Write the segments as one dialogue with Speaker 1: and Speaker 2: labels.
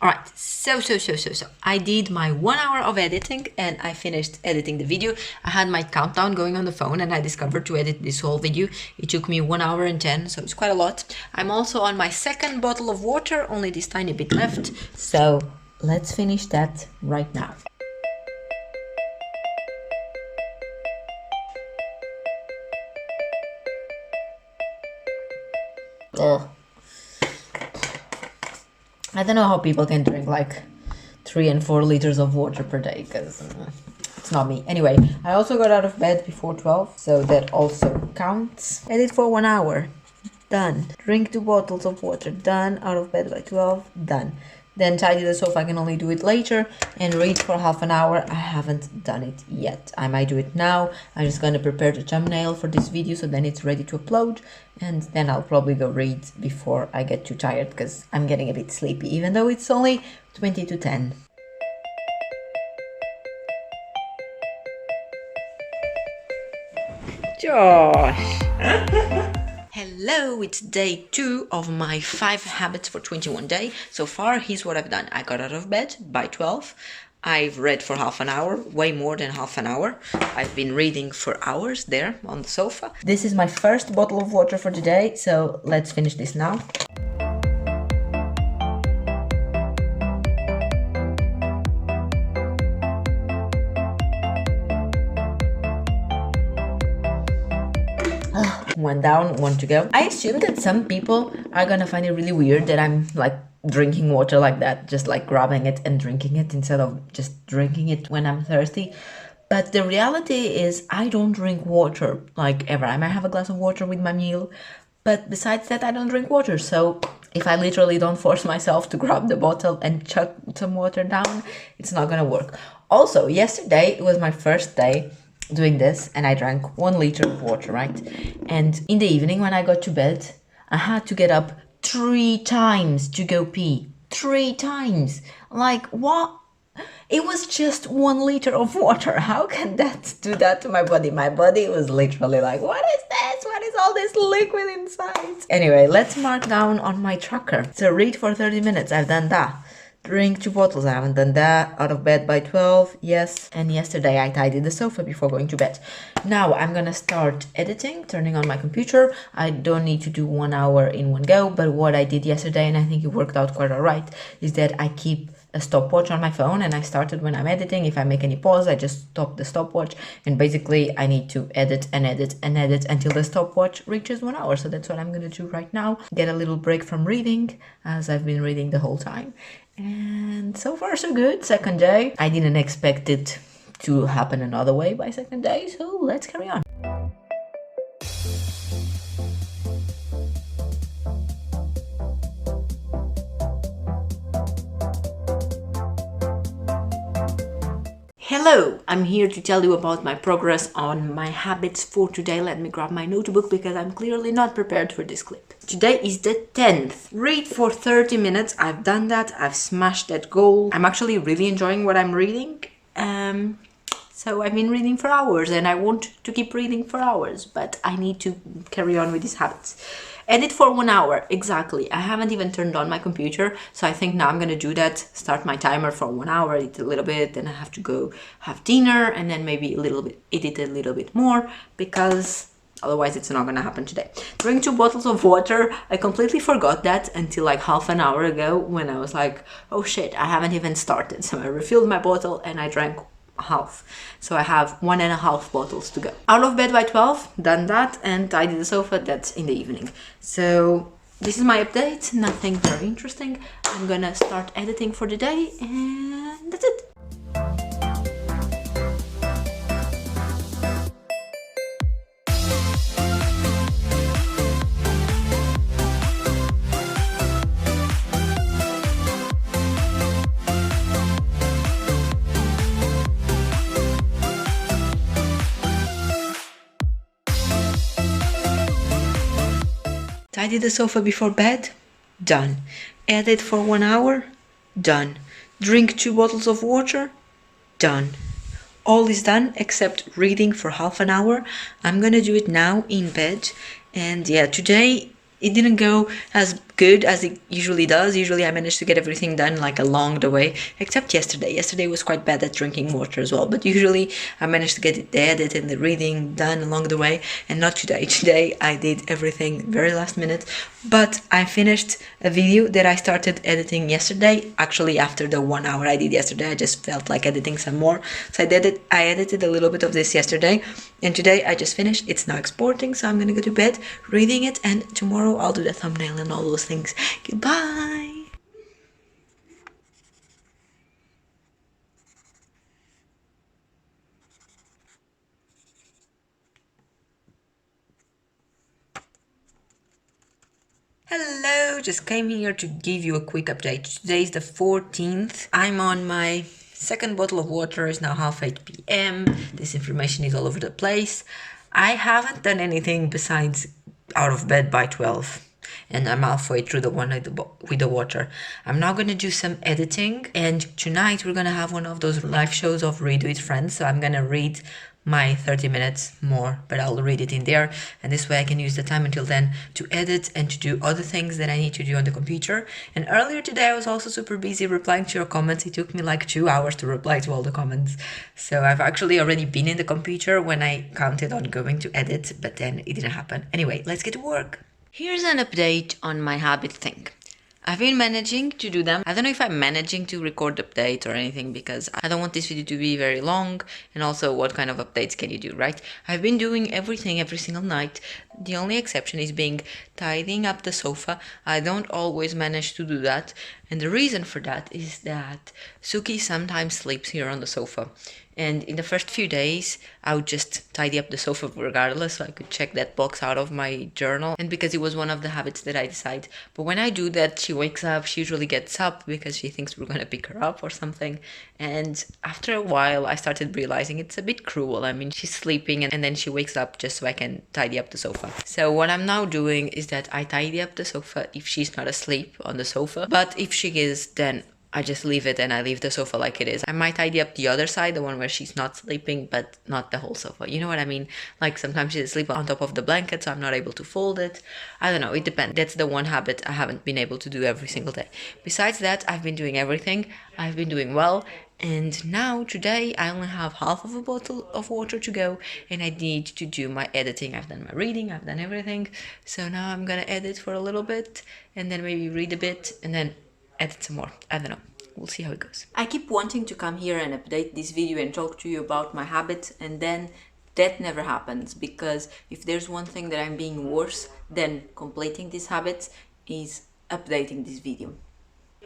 Speaker 1: Alright, so I did my 1 hour of editing and I finished editing the video. I had my countdown going on the phone and I discovered to edit this whole video it took me 1 hour and 10, so it's quite a lot. I'm also on my second bottle of water, only this tiny bit left, so let's finish that right now. Ugh. I don't know how people can drink like 3 and 4 liters of water per day, because it's not me. Anyway, I also got out of bed before 12, so that also counts. Edit for 1 hour, done. Drink 2 bottles of water, done. Out of bed by 12, done. Then tidy the sofa, I can only do it later, and read for half an hour. I haven't done it yet. I might do it now. I'm just gonna prepare the thumbnail for this video so then it's ready to upload, and then I'll probably go read before I get too tired because I'm getting a bit sleepy, even though it's only 20 to 10. Josh! Hello, it's day 2 of my 5 habits for 21 day. So far, here's what I've done. I got out of bed by 12. I've read for half an hour, way more than half an hour. I've been reading for hours there on the sofa. This is my first bottle of water for today, so let's finish this now. One down, one to go. I assume that some people are gonna find it really weird that I'm like drinking water like that, just like grabbing it and drinking it instead of just drinking it when I'm thirsty. But the reality is I don't drink water like ever. I might have a glass of water with my meal, but besides that I don't drink water. So if I literally don't force myself to grab the bottle and chuck some water down, it's not gonna work. Also, yesterday it was my first day doing this and I drank 1 liter of water, right? And in the evening when I got to bed, I had to get up 3 times to go pee. 3 times. Like, what? It was just 1 liter of water. How can that do that to my body? My body was literally like, what is this? What is all this liquid inside? Anyway, let's mark down on my tracker. So read for 30 minutes. I've done that. Drink 2 bottles, I haven't done that. Out of bed by 12, yes. And yesterday I tidied the sofa before going to bed. Now I'm gonna start editing, turning on my computer. I don't need to do 1 hour in one go, but what I did yesterday, and I think it worked out quite alright, is that I keep a stopwatch on my phone, and I started when I'm editing. If I make any pause, I just stop the stopwatch, and basically I need to edit and edit and edit until the stopwatch reaches 1 hour. So that's what I'm gonna do right now. Get a little break from reading, as I've been reading the whole time. And so far so good. Second day. I didn't expect it to happen another way by second day, so let's carry on. Hello, I'm here to tell you about my progress on my habits for today. Let me grab my notebook because I'm clearly not prepared for this clip. Today is the 10th. Read for 30 minutes. I've done that. I've smashed that goal. I'm actually really enjoying what I'm reading. So I've been reading for hours and I want to keep reading for hours, but I need to carry on with these habits. Edit for 1 hour, exactly. I haven't even turned on my computer, so I think now I'm gonna do that. Start my timer for 1 hour, edit a little bit, then I have to go have dinner, and then maybe edit a little bit more, because otherwise it's not gonna happen today. Drink 2 bottles of water. I completely forgot that until like half an hour ago when I was like, oh shit, I haven't even started. So I refilled my bottle and I drank half, so I have 1.5 bottles to go. Out of bed by 12, done that, and tidy the sofa. That's in the evening. So this is my update, nothing very interesting. I'm gonna start editing for the day and that's it. Tidy the sofa before bed, done. Edit for 1 hour, done. Drink 2 bottles of water, done. All is done except reading for half an hour. I'm gonna do it now in bed. And yeah, today it didn't go as good as it usually does. Usually I manage to get everything done like along the way, except yesterday. Yesterday was quite bad at drinking water as well, but usually I managed to get the edit and the reading done along the way, and not today. Today I did everything very last minute, but I finished a video that I started editing yesterday. Actually, after the 1 hour I did yesterday, I just felt like editing some more, so I edited a little bit of this yesterday, and today I just finished. It's now exporting, so I'm gonna go to bed reading it, and tomorrow I'll do the thumbnail and all those things. Goodbye. Hello, just came here to give you a quick update. Today is the 14th. I'm on my second bottle of water. It's now half 8 p.m. This information is all over the place. I haven't done anything besides out of bed by 12. And I'm halfway through the one with the water. I'm now gonna do some editing, and tonight we're gonna have one of those live shows of Read with Friends. So I'm gonna read my 30 minutes more, but I'll read it in there, and this way I can use the time until then to edit and to do other things that I need to do on the computer. And earlier today I was also super busy replying to your comments. It took me like 2 hours to reply to all the comments, so I've actually already been in the computer when I counted on going to edit, but then it didn't happen. Anyway, let's get to work. Here's an update on my habit thing. I've been managing to do them. I don't know if I'm managing to record updates or anything, because I don't want this video to be very long, and also what kind of updates can you do, right? I've been doing everything every single night. The only exception is being tidying up the sofa. I don't always manage to do that, and the reason for that is that Suki sometimes sleeps here on the sofa. And in the first few days, I would just tidy up the sofa regardless, so I could check that box out of my journal. And because it was one of the habits that I decide. But when I do that, she wakes up, she usually gets up because she thinks we're gonna pick her up or something. And after a while, I started realizing it's a bit cruel. I mean, she's sleeping and then she wakes up just so I can tidy up the sofa. So what I'm now doing is that I tidy up the sofa if she's not asleep on the sofa. But if she is, then I just leave it and I leave the sofa like it is. I might tidy up the other side, the one where she's not sleeping, but not the whole sofa. You know what I mean? Like sometimes she's asleep on top of the blanket, so I'm not able to fold it. I don't know, it depends. That's the one habit I haven't been able to do every single day. Besides that, I've been doing everything. I've been doing well. And now, today, I only have half of a bottle of water to go, and I need to do my editing. I've done my reading, I've done everything. So now I'm gonna edit for a little bit, and then maybe read a bit, and then edit some more. I don't know. We'll see how it goes. I keep wanting to come here and update this video and talk to you about my habits, and then that never happens, because if there's one thing that I'm being worse than completing these habits is updating this video.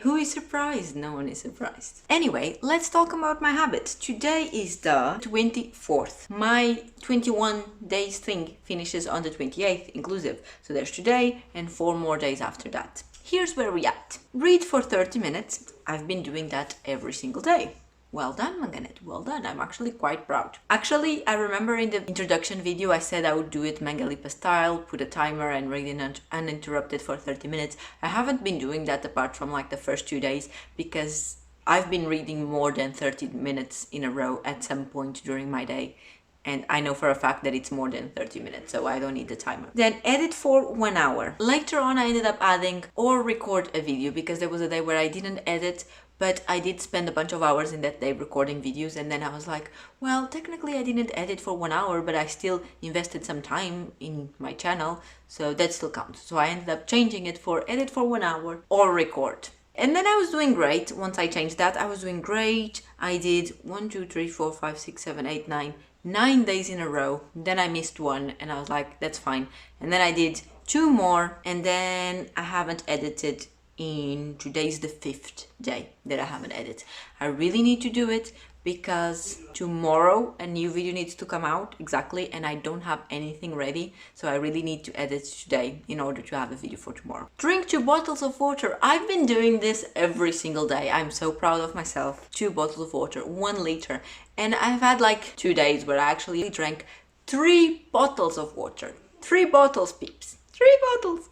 Speaker 1: Who is surprised? No one is surprised. Anyway, let's talk about my habits. Today is the 24th. My 21 days thing finishes on the 28th inclusive. So there's today and 4 more days after that. Here's where we at. Read for 30 minutes. I've been doing that every single day. Well done, Manganet, well done. I'm actually quite proud. Actually, I remember in the introduction video I said I would do it Mangalipa style, put a timer and read it uninterrupted for 30 minutes. I haven't been doing that apart from like the first 2 days, because I've been reading more than 30 minutes in a row at some point during my day. And I know for a fact that it's more than 30 minutes, so I don't need the timer. Then edit for 1 hour. Later on, I ended up adding or record a video, because there was a day where I didn't edit, but I did spend a bunch of hours in that day recording videos, and then I was like, well, technically I didn't edit for 1 hour, but I still invested some time in my channel, so that still counts. So I ended up changing it for edit for 1 hour or record. And then I was doing great. Once I changed that, I was doing great. I did 1, 2, 3, 4, 5, 6, 7, 8, 9 days in a row. Then I missed one and I was like, that's fine. And then I did 2 more, and then I haven't edited in today's the 5th day that I haven't edited. I really need to do it, because tomorrow a new video needs to come out exactly, and I don't have anything ready, so I really need to edit today in order to have a video for tomorrow. Drink 2 bottles of water. I've been doing this every single day. I'm so proud of myself. 2 bottles of water, 1 liter, and I've had like 2 days where I actually drank 3 bottles of water. 3 bottles, peeps. 3 bottles.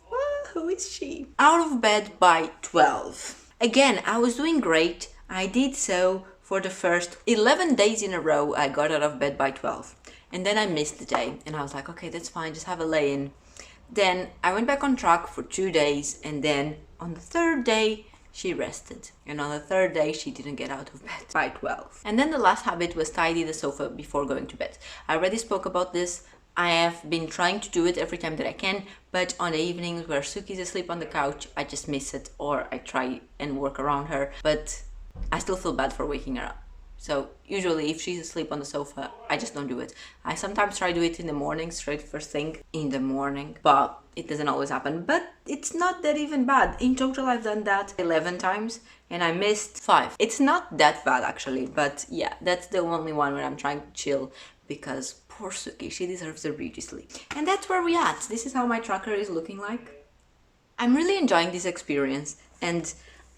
Speaker 1: Who is she? Out of bed by 12. Again, I was doing great. I did so for the first 11 days in a row. I got out of bed by 12. And then I missed the day. And I was like, okay, that's fine. Just have a lay-in. Then I went back on track for 2 days, and then on the third day, she rested. And on the third day, she didn't get out of bed by 12. And then the last habit was tidy the sofa before going to bed. I already spoke about this. I have been trying to do it every time that I can, but on the evenings where Suki's asleep on the couch, I just miss it, or I try and work around her, but I still feel bad for waking her up. So usually if she's asleep on the sofa, I just don't do it. I sometimes try to do it in the morning, straight first thing in the morning, but it doesn't always happen. But it's not that even bad. In total, I've done that 11 times and I missed 5. It's not that bad actually, but yeah, that's the only one where I'm trying to chill because poor Suki, she deserves a beauty sleep. And that's where we're at. This is how my tracker is looking like. I'm really enjoying this experience, and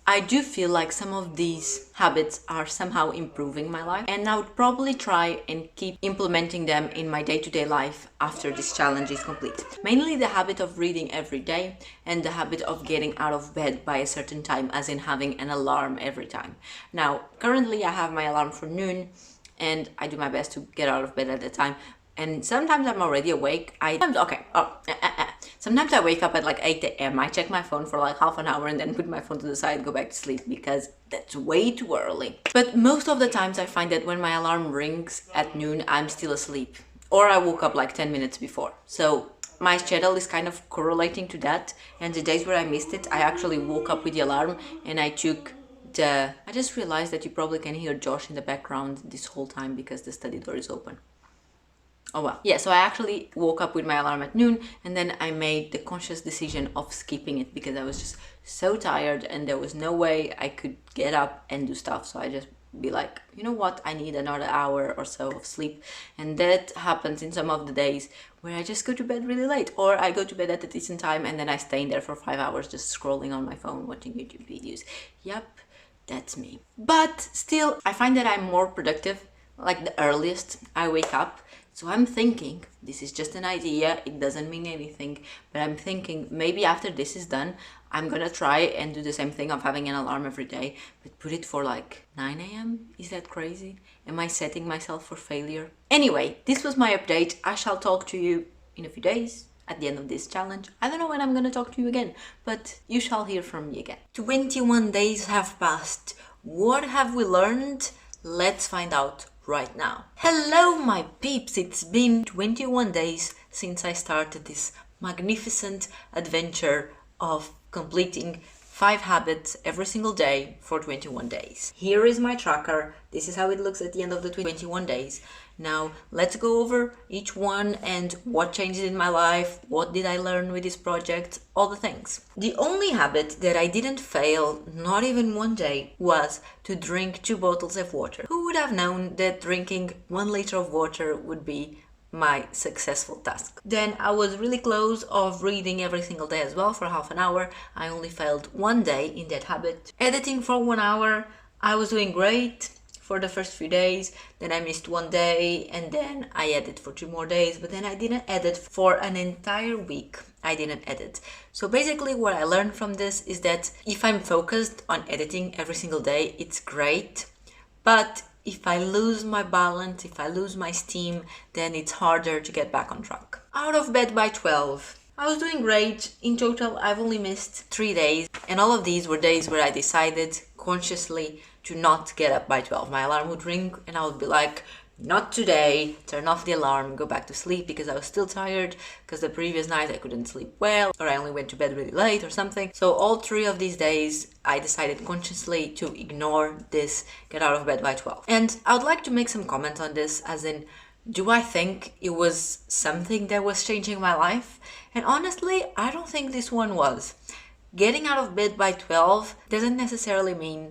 Speaker 1: I do feel like some of these habits are somehow improving my life, and I would probably try and keep implementing them in my day-to-day life after this challenge is complete. Mainly the habit of reading every day and the habit of getting out of bed by a certain time, as in having an alarm every time. Now, currently I have my alarm for noon and I do my best to get out of bed at that time. And sometimes I'm already awake. Sometimes I wake up at like 8 a.m. I check my phone for like half an hour and then put my phone to the side, go back to sleep because that's way too early. But most of the times I find that when my alarm rings at noon, I'm still asleep. Or I woke up like 10 minutes before. So my schedule is kind of correlating to that. And the days where I missed it, I actually woke up with the alarm and I took I just realized that you probably can hear Josh in the background this whole time because the study door is open. Oh well. Yeah, so I actually woke up with my alarm at noon and then I made the conscious decision of skipping it because I was just so tired and there was no way I could get up and do stuff. So I just be like, you know what, I need another hour or so of sleep. And that happens in some of the days where I just go to bed really late, or I go to bed at a decent time and then I stay in there for 5 hours just scrolling on my phone watching YouTube videos. Yep, that's me. But still, I find that I'm more productive like the earliest I wake up. So I'm thinking, this is just an idea, it doesn't mean anything, but I'm thinking maybe after this is done, I'm gonna try and do the same thing of having an alarm every day, but put it for like 9 a.m. Is that crazy? Am I setting myself for failure? Anyway, this was my update. I shall talk to you in a few days at the end of this challenge. I don't know when I'm gonna talk to you again, but you shall hear from me again. 21 days have passed. What have we learned? Let's find out right now. Hello my peeps, it's been 21 days since I started this magnificent adventure of completing 5 habits every single day for 21 days. Here is my tracker. This is how it looks at the end of the 21 days. Now let's go over each one and what changed in my life, what did I learn with this project, all the things. The only habit that I didn't fail, not even one day, was to drink 2 bottles of water. Who would have known that drinking 1 liter of water would be my successful task? Then I was really close of reading every single day as well for half an hour. I only failed 1 day in that habit. Editing for 1 hour, I was doing great for the first few days, then I missed 1 day and then I edited for 2 more days, but then I didn't edit for an entire week. I didn't edit. So basically what I learned from this is that if I'm focused on editing every single day, it's great, but if I lose my balance, if I lose my steam, then it's harder to get back on track. Out of bed by 12. I was doing great. In total, I've only missed 3 days, and all of these were days where I decided consciously to not get up by 12. My alarm would ring and I would be like, not today, turn off the alarm, go back to sleep because I was still tired because the previous night I couldn't sleep well, or I only went to bed really late or something. So all 3 of these days I decided consciously to ignore this get out of bed by 12. And I would like to make some comment on this, as in, do I think it was something that was changing my life? And honestly, I don't think this one was. Getting out of bed by 12 doesn't necessarily mean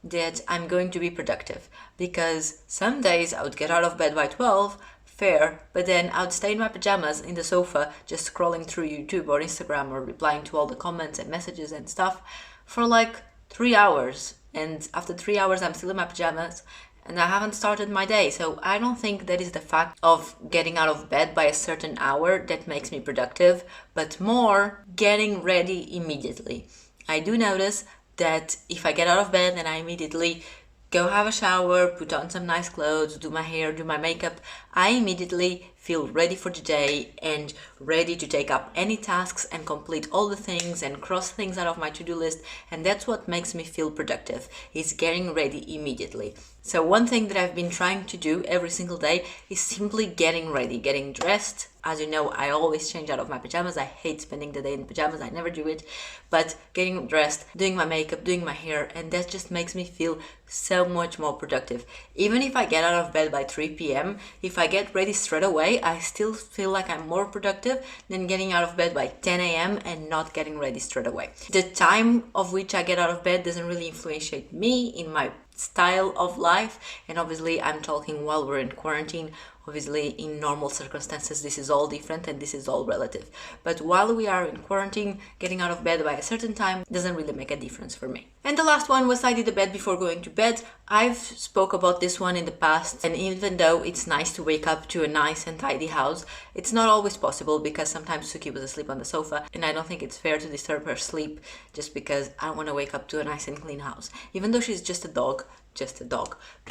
Speaker 1: that I'm going to be productive, because some days I would get out of bed by 12, fair, but then I would stay in my pajamas in the sofa just scrolling through YouTube or Instagram or replying to all the comments and messages and stuff for like 3 hours, and after 3 hours I'm still in my pajamas and I haven't started my day. So I don't think that is the fact of getting out of bed by a certain hour that makes me productive, but more getting ready immediately. I do notice that if I get out of bed and I immediately go have a shower, put on some nice clothes, do my hair, do my makeup, I immediately feel ready for the day and ready to take up any tasks and complete all the things and cross things out of my to-do list. And that's what makes me feel productive, is getting ready immediately. So one thing that I've been trying to do every single day is simply getting ready, getting dressed. As you know, I always change out of my pajamas. I hate spending the day in pajamas. I never do it. But getting dressed, doing my makeup, doing my hair, and that just makes me feel so much more productive. Even if I get out of bed by 3 p.m., if I get ready straight away, I still feel like I'm more productive than getting out of bed by 10 a.m. and not getting ready straight away. The time of which I get out of bed doesn't really influence me in my style of life, and obviously I'm talking while we're in quarantine. Obviously in normal circumstances this is all different and this is all relative, but while we are in quarantine, getting out of bed by a certain time doesn't really make a difference for me. And the last one was tidy the bed before going to bed. I've spoke about this one in the past, and even though it's nice to wake up to a nice and tidy house, it's not always possible because sometimes Suki was asleep on the sofa and I don't think it's fair to disturb her sleep just because I want to wake up to a nice and clean house. Even though she's just a dog,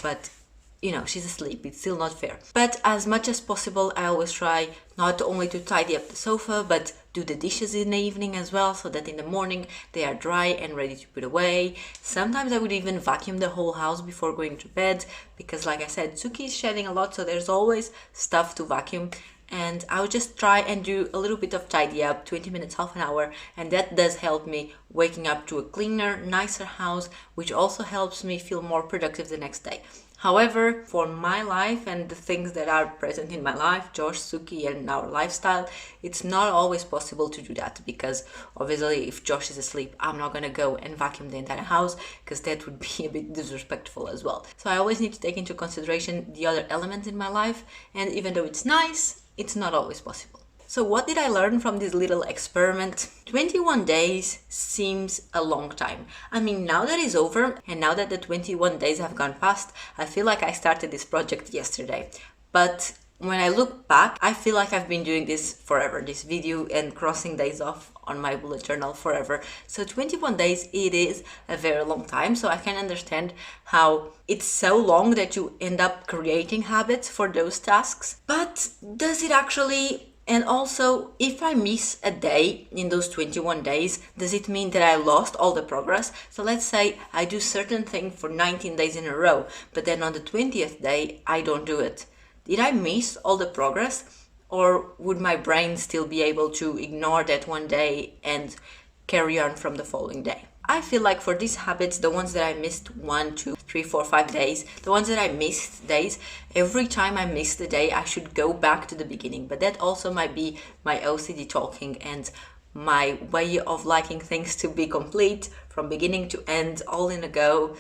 Speaker 1: but you know, she's asleep, it's still not fair. But as much as possible, I always try not only to tidy up the sofa, but do the dishes in the evening as well, so that in the morning they are dry and ready to put away. Sometimes I would even vacuum the whole house before going to bed, because like I said, Suki is shedding a lot, so there's always stuff to vacuum. And I would just try and do a little bit of tidy up, 20 minutes, half an hour, and that does help me waking up to a cleaner, nicer house, which also helps me feel more productive the next day. However, for my life and the things that are present in my life, Josh, Suki, and our lifestyle, it's not always possible to do that, because obviously if Josh is asleep, I'm not going to go and vacuum the entire house, because that would be a bit disrespectful as well. So I always need to take into consideration the other elements in my life, and even though it's nice, it's not always possible. So what did I learn from this little experiment? 21 days seems a long time. I mean, now that it's over, and now that the 21 days have gone past, I feel like I started this project yesterday. But when I look back, I feel like I've been doing this forever, this video and crossing days off on my bullet journal forever. So 21 days, it is a very long time. So I can understand how it's so long that you end up creating habits for those tasks. But does it actually? And also, if I miss a day in those 21 days, does it mean that I lost all the progress? So let's say I do certain thing for 19 days in a row, but then on the 20th day, I don't do it. Did I miss all the progress? Or would my brain still be able to ignore that one day and carry on from the following day? I feel like for these habits, the ones that I missed 1, 2, 3, 4, 5 days, the ones that I missed days, every time I miss the day, I should go back to the beginning. But that also might be my OCD talking and my way of liking things to be complete from beginning to end, all in a go.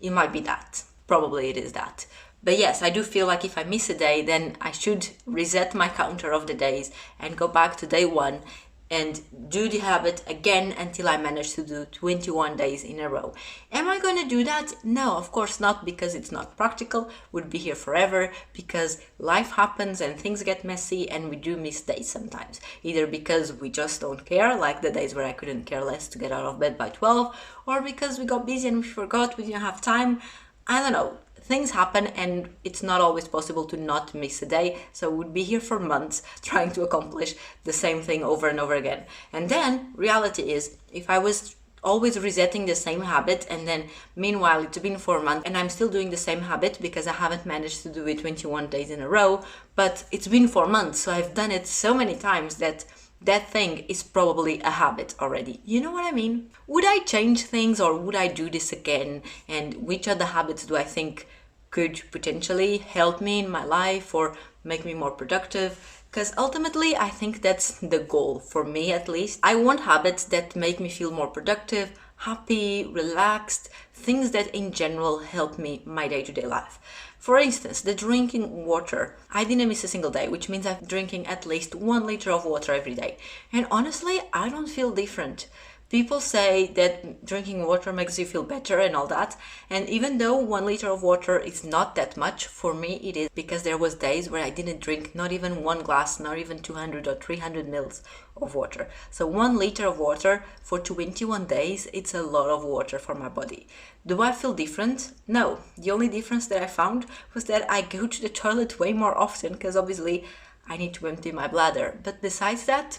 Speaker 1: It might be that. Probably it is that. But yes, I do feel like if I miss a day, then I should reset my counter of the days and go back to day 1 and do the habit again until I manage to do 21 days in a row. Am I going to do that? No, of course not, because it's not practical, would be here forever, because life happens and things get messy and we do miss days sometimes. Either because we just don't care, like the days where I couldn't care less to get out of bed by 12, or because we got busy and we forgot, we didn't have time. I don't know. Things happen and it's not always possible to not miss a day, so we'd be here for months trying to accomplish the same thing over and over again. And then reality is, if I was always resetting the same habit and then meanwhile it's been 4 months and I'm still doing the same habit because I haven't managed to do it 21 days in a row, but it's been 4 months, so I've done it so many times that that thing is probably a habit already. You know what I mean? Would I change things or would I do this again? And which other habits do I think could potentially help me in my life or make me more productive? Because ultimately, I think that's the goal for me, at least. I want habits that make me feel more productive, happy, relaxed, things that in general help me my day-to-day life. For instance, the drinking water. I didn't miss a single day, which means I'm drinking at least 1 liter of water every day. And honestly, I don't feel different. People say that drinking water makes you feel better and all that. And even though 1 liter of water is not that much, for me it is, because there was days where I didn't drink not even 1 glass, not even 200 or 300 mils of water. So 1 liter of water for 21 days, it's a lot of water for my body. Do I feel different? No. The only difference that I found was that I go to the toilet way more often, because obviously I need to empty my bladder. But besides that,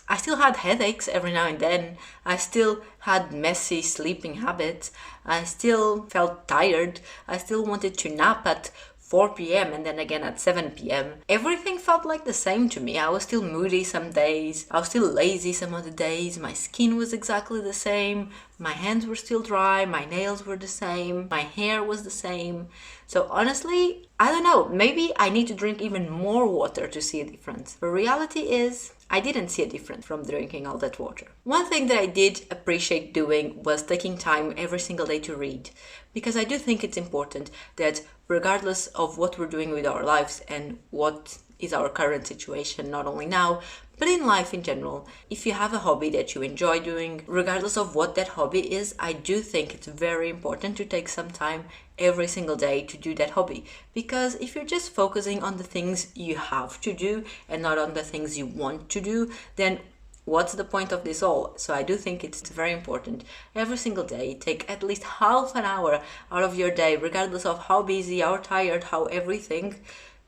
Speaker 1: I still had headaches every now and then. I still had messy sleeping habits. I still felt tired. I still wanted to nap at 4 p.m. and then again at 7 p.m. Everything felt like the same to me. I was still moody some days. I was still lazy some other days. My skin was exactly the same. My hands were still dry. My nails were the same. My hair was the same. So honestly, I don't know. Maybe I need to drink even more water to see a difference. The reality is, I didn't see a difference from drinking all that water. One thing that I did appreciate doing was taking time every single day to read, because I do think it's important that regardless of what we're doing with our lives and what is our current situation, not only now, but in life in general, if you have a hobby that you enjoy doing, regardless of what that hobby is, I do think it's very important to take some time every single day to do that hobby. Because if you're just focusing on the things you have to do and not on the things you want to do, then what's the point of this all? So I do think it's very important every single day, take at least half an hour out of your day, regardless of how busy, how tired, how everything.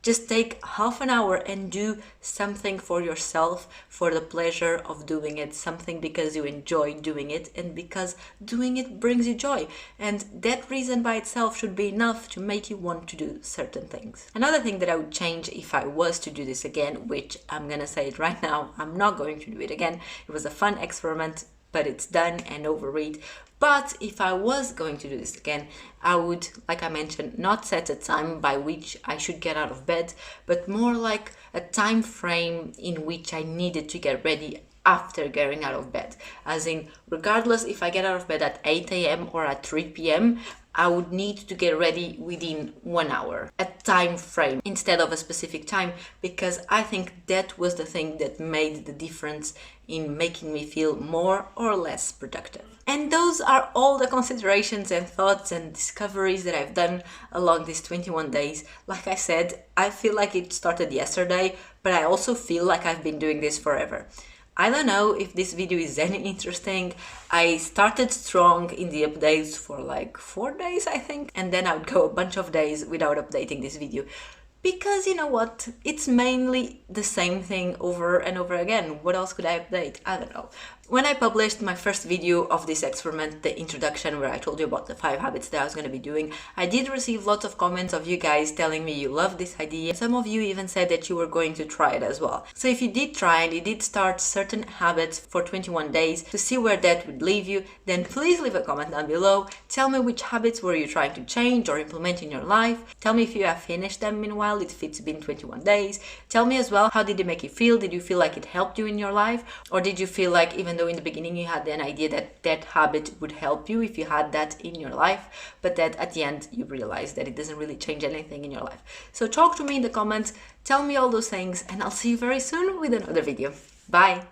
Speaker 1: Just take half an hour and do something for yourself, for the pleasure of doing it, something because you enjoy doing it and because doing it brings you joy. And that reason by itself should be enough to make you want to do certain things. Another thing that I would change if I was to do this again, which I'm gonna say it right now, I'm not going to do it again. It was a fun experiment, but it's done and over it. But if I was going to do this again, I would, like I mentioned, not set a time by which I should get out of bed, but more like a time frame in which I needed to get ready after getting out of bed. As in, regardless if I get out of bed at 8 a.m. or at 3 p.m., I would need to get ready within 1 hour, a time frame instead of a specific time, because I think that was the thing that made the difference in making me feel more or less productive. And those are all the considerations and thoughts and discoveries that I've done along these 21 days. Like I said, I feel like it started yesterday, but I also feel like I've been doing this forever. I don't know if this video is any interesting. I started strong in the updates for like 4 days, I think, and then I would go a bunch of days without updating this video. Because you know what, it's mainly the same thing over and over again. What else could I update? I don't know. When I published my first video of this experiment, the introduction where I told you about the 5 habits that I was going to be doing, I did receive lots of comments of you guys telling me you love this idea. Some of you even said that you were going to try it as well. So if you did try and you did start certain habits for 21 days to see where that would leave you, then please leave a comment down below. Tell me which habits were you trying to change or implement in your life. Tell me if you have finished them meanwhile, if it's been 21 days. Tell me as well, how did it make you feel? Did you feel like it helped you in your life? Or did you feel like, even though in the beginning you had an idea that that habit would help you if you had that in your life, but that at the end you realized that it doesn't really change anything in your life? So talk to me in the comments, tell me all those things, and I'll see you very soon with another video. Bye!